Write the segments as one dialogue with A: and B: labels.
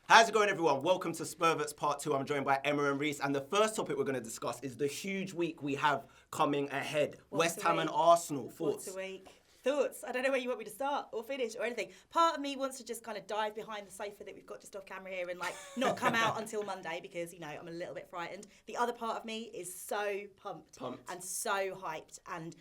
A: How's it going, everyone? Welcome to Spurverts Part 2. I'm joined by Emma and Rhys, and the first topic we're going to discuss is the huge week we have coming ahead. West Ham and Arsenal. Thoughts?
B: Once a week. Thoughts? I don't know where you want me to start or finish or anything. Part of me wants to just kind of dive behind the sofa that we've got just off camera here and like not come out until Monday because, you know, I'm a little bit frightened. The other part of me is so pumped. And so hyped. And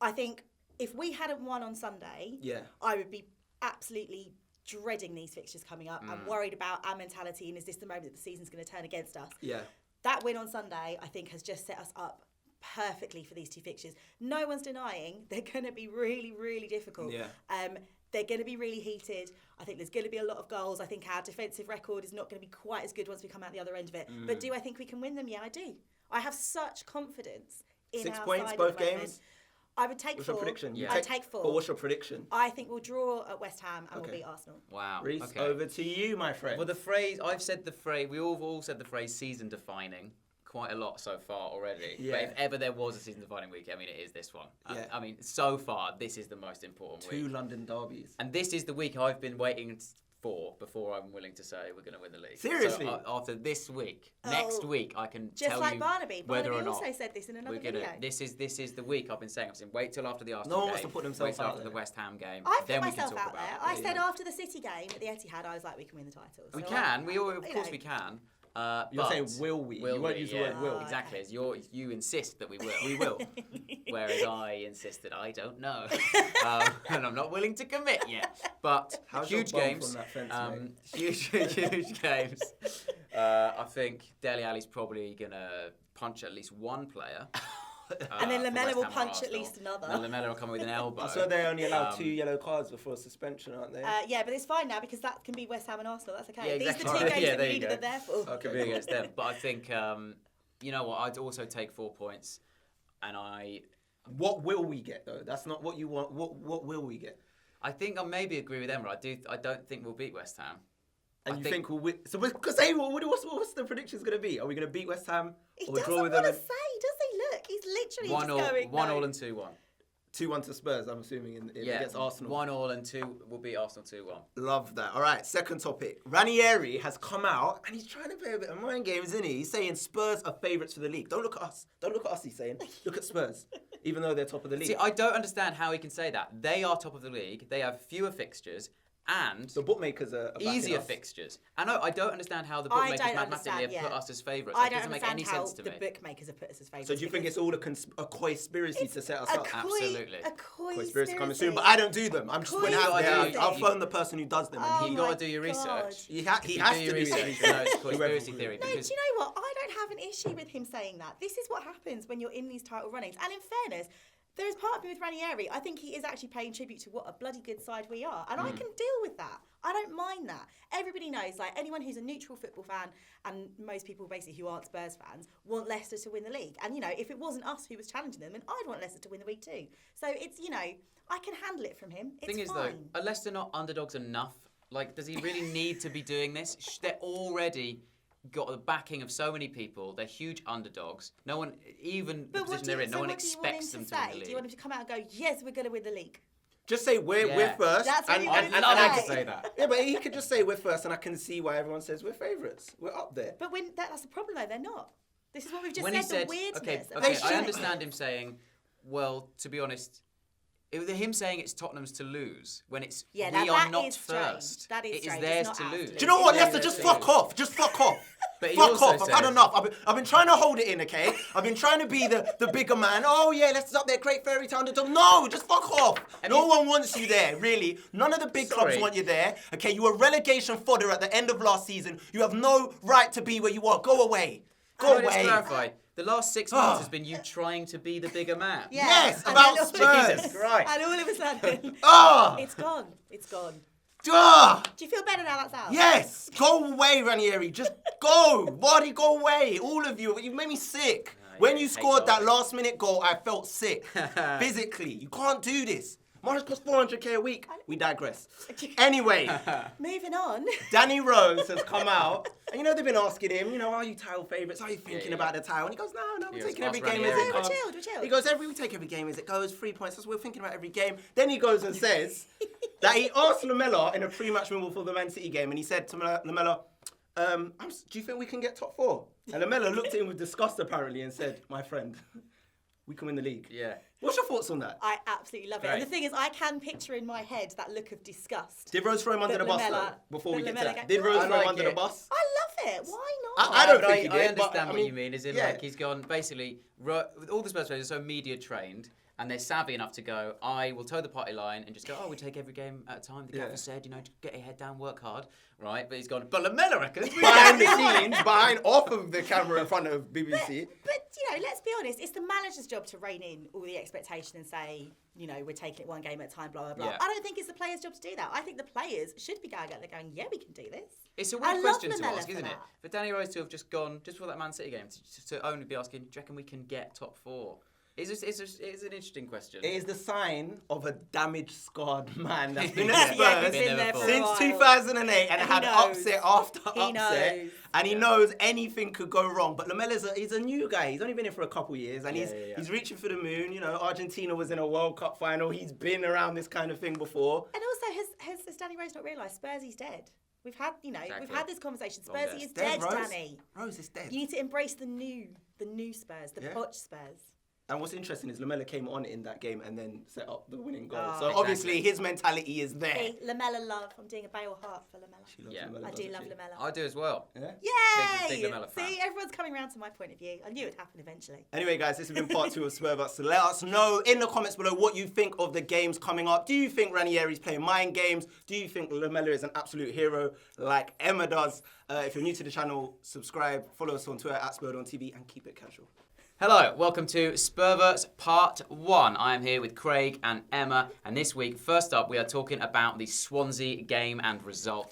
B: I think if we hadn't won on Sunday, I would be absolutely dreading these fixtures coming up. I'm worried about our mentality and is this the moment that the season's going to turn against us? Yeah. That win on Sunday, I think, has just set us up perfectly for these two fixtures. No one's denying they're going to be really, really difficult. Yeah. They're going to be really heated. I think there's going to be a lot of goals. I think our defensive record is not going to be quite as good once we come out the other end of it. But do I think we can win them? Yeah, I do. I have such confidence in
A: 6
B: our
A: points,
B: side
A: both
B: at the moment.
A: games?
B: I would take 4.
A: What's your prediction?
B: I'd take 4.
A: But what's your prediction?
B: I think we'll draw at West Ham and we'll beat Arsenal.
C: Wow.
A: Rhys, over to you, my friend.
C: Well, the phrase, I've said the phrase, we all said the phrase season defining quite a lot so far already. Yeah. But if ever there was a season defining week, I mean, it is this one. Yeah. I mean, so far, this is the most important week.
A: 2 London derbies.
C: And this is the week I've been waiting for before I'm willing to say we're going to win the league.
A: Seriously?
C: So, after this week, next week, I can
B: just
C: tell
B: like
C: you
B: Barnaby.
C: whether
B: Barnaby
C: or not
B: also said this in another video.
C: This is the week I've been saying. Wait till after the Arsenal
A: game.
C: No one
A: wants to put themselves
C: wait
A: out
C: after
A: there.
C: the West Ham game.
B: I
C: then
B: put
C: we can
B: myself
C: talk
B: out
C: about
B: there.
C: it.
B: I said after the City game at the Etihad, I was like, we can win the title. So
C: we can. Of course we can.
A: You're saying will we? You won't use the word will.
C: Exactly. As you insist that we will. We will. Whereas I insist that I don't know. And I'm not willing to commit yet. But huge games. Huge games. I think Dele Alli's probably going to punch at least one player.
B: And then Lamella will punch at least another.
C: And Lamella will come with an elbow.
A: So they only allow 2 yellow cards before suspension, aren't they?
B: Yeah, but it's fine now because that can be West Ham and Arsenal. That's okay.
C: Yeah, exactly.
B: These are the 2 games that we needed them there for.
C: Okay, be against them. But I think, you know what, I'd also take 4 points. And
A: What will we get, though? That's not what you want. What will we get?
C: I think I maybe agree with Emma. I don't think we'll beat West Ham.
A: And you think we'll win? So, because what's the predictions going to be? Are we going to beat West Ham?
B: He doesn't want to say, does he? Look, he's literally just going,
C: 1-1 and 2-1.
A: 2-1 to Spurs, I'm assuming, against Arsenal.
C: 1-1 and 2 will beat Arsenal 2-1.
A: Love that. All right, second topic. Ranieri has come out and he's trying to play a bit of mind games, isn't he? He's saying Spurs are favourites for the league. Don't look at us. Don't look at us, he's saying. Look at Spurs, even though they're top of the league.
C: See, I don't understand how he can say that. They are top of the league. They have fewer fixtures. And
A: the bookmakers are
C: easier fixtures. I don't understand how the bookmakers mathematically have put us as favourites. It doesn't make any sense to me.
B: The bookmakers have put us as favourites.
A: So do you think it's all a COYSness to set us up?
C: Absolutely.
B: A
A: COYSness coming soon, but I don't do them. I'm just putting out there. I'll phone the person who does them.
C: You got to do your research.
A: He has to do your research.
C: No, it's conspiracy theory.
B: No, do you know what? I don't have an issue with him saying that. This is what happens when you're in these title runnings. And in fairness, there is part of me with Ranieri. I think he is actually paying tribute to what a bloody good side we are. And I can deal with that. I don't mind that. Everybody knows, like anyone who's a neutral football fan, and most people basically who aren't Spurs fans, want Leicester to win the league. And, you know, if it wasn't us who was challenging them, then I'd want Leicester to win the league too. So it's, you know, I can handle it from him. It's
C: fine. Thing is, though, are Leicester not underdogs enough? Like, does he really need to be doing this? They're already got the backing of so many people. They're huge underdogs. No one, even the position they're in, no one expects them to win the league.
B: Do you want him to come out and go, yes, we're going to win the league?
A: Just say we're first.
B: That's what
C: and I like to say that.
A: Yeah, but he could just say we're first, and I can see why everyone says we're favourites. We're up there.
B: But that's the problem, though. They're not. This is what we've just said. The weirdness.
C: Okay, I understand him saying, well, to be honest, him saying it's Tottenham's to lose when it's we are not first.
B: That is
C: it is theirs to lose.
A: Do you know what, Leicester? Just fuck off. Just fuck off.
C: But
A: fuck off. I've had enough. I've been trying to hold it in, okay? I've been trying to be the bigger man. Oh, yeah, Leicester's up there. Great fairy tale underdog. No, just fuck off. No one wants you there, really. None of the big clubs want you there. Okay, you were relegation fodder at the end of last season. You have no right to be where you are. Go away. Go away.
C: Let's clarify. The last 6 months has been you trying to be the bigger man.
A: Yes, about Spurs.
C: Jesus Christ.
B: And all of a sudden, it's gone. It's gone. Do you feel better now that's out?
A: Yes. Go away, Ranieri. Just go. Wadi, go away. All of you. You made me sick. When you scored that last-minute goal, I felt sick. Physically. You can't do this. Morris costs 400k a week. We digress. Anyway.
B: Moving on.
A: Danny Rose has come out. And, you know, they've been asking him, you know, are you title favourites? Are you thinking about the title? And he goes, no, we're taking every game as it comes.
B: We're chilled.
A: He goes, we take every game as it goes. 3 points. So we're thinking about every game. Then he goes and says that he asked Lamella in a pre-match win for the Man City game. And he said to Lamella, Do you think we can get top 4? And Lamella looked at him with disgust apparently and said, "My friend, we can win the league."
C: Yeah.
A: What's your thoughts on that?
B: I absolutely love it.
C: Great.
B: And the thing is, I can picture in my head that look of disgust.
A: Did Rose throw him under the bus though? Before we get to that, did Rose
C: I
A: throw him
C: like
A: under
C: it.
A: the bus?
B: I love it. Why not?
A: I don't
C: But
A: think he did.
C: I understand
A: but,
C: what you mean. Is in
A: yeah.
C: like he's gone basically. All the Spurs players are so media trained. And they're savvy enough to go, I will toe the party line and just go, we take every game at a time. The gaffer said, get your head down, work hard, right? But he's gone, but Lamella reckons we
A: behind the scenes, off of the camera in front of BBC.
B: But let's be honest, it's the manager's job to rein in all the expectation and say, we're taking it one game at a time, blah, blah, blah.
C: Yeah.
B: I don't think it's the players' job to do that. I think the players should be going out there going, yeah, we can do this.
C: It's a
B: I
C: weird
B: love
C: question to
B: Lamella
C: ask,
B: for
C: isn't it?
B: that.
C: For Danny Rose to have just gone, just for that Man City game, to only be asking, do you reckon we can get top 4? It's an interesting question.
A: It is the sign of a damaged, scarred man that's been
C: Yeah,
A: at Spurs
B: he's been there for a
A: since
B: while.
A: 2008 and had
B: knows.
A: upset after
B: He
A: upset.
B: knows.
A: And he knows anything could go wrong. But Lamella's he's a new guy. He's only been here for a couple of years and he's reaching for the moon. Argentina was in a World Cup final. He's been around this kind of thing before.
B: And also, has Danny Rose not realised Spursy's dead? We've had, we've had this conversation. Spursy is dead,
A: Rose?
B: Danny.
A: Rose is dead.
B: You need to embrace the new Spurs, the Poch Spurs.
A: And what's interesting is Lamella came on in that game and then set up the winning goal.
B: Oh,
A: so
C: exactly.
A: obviously his mentality is there.
B: Hey, Lamella love. I'm doing a Bale heart for Lamella.
A: She loves
C: Yeah.
A: Lamella,
B: I do
A: doesn't
B: love
A: she?
B: Lamella.
C: I do as well.
A: Yeah?
B: Yay!
C: Big Lamella fan.
B: See, everyone's coming around to my point of view. I knew it would happen eventually.
A: Anyway, guys, this has been part 2 of Spurverts. So let us know in the comments below what you think of the games coming up. Do you think Ranieri's playing mind games? Do you think Lamella is an absolute hero like Emma does? If you're new to the channel, subscribe, follow us on Twitter at Spurred On TV, and keep it casual.
C: Hello, welcome to Spurverts Part 1. I am here with Craig and Emma, and this week, first up, we are talking about the Swansea game and result.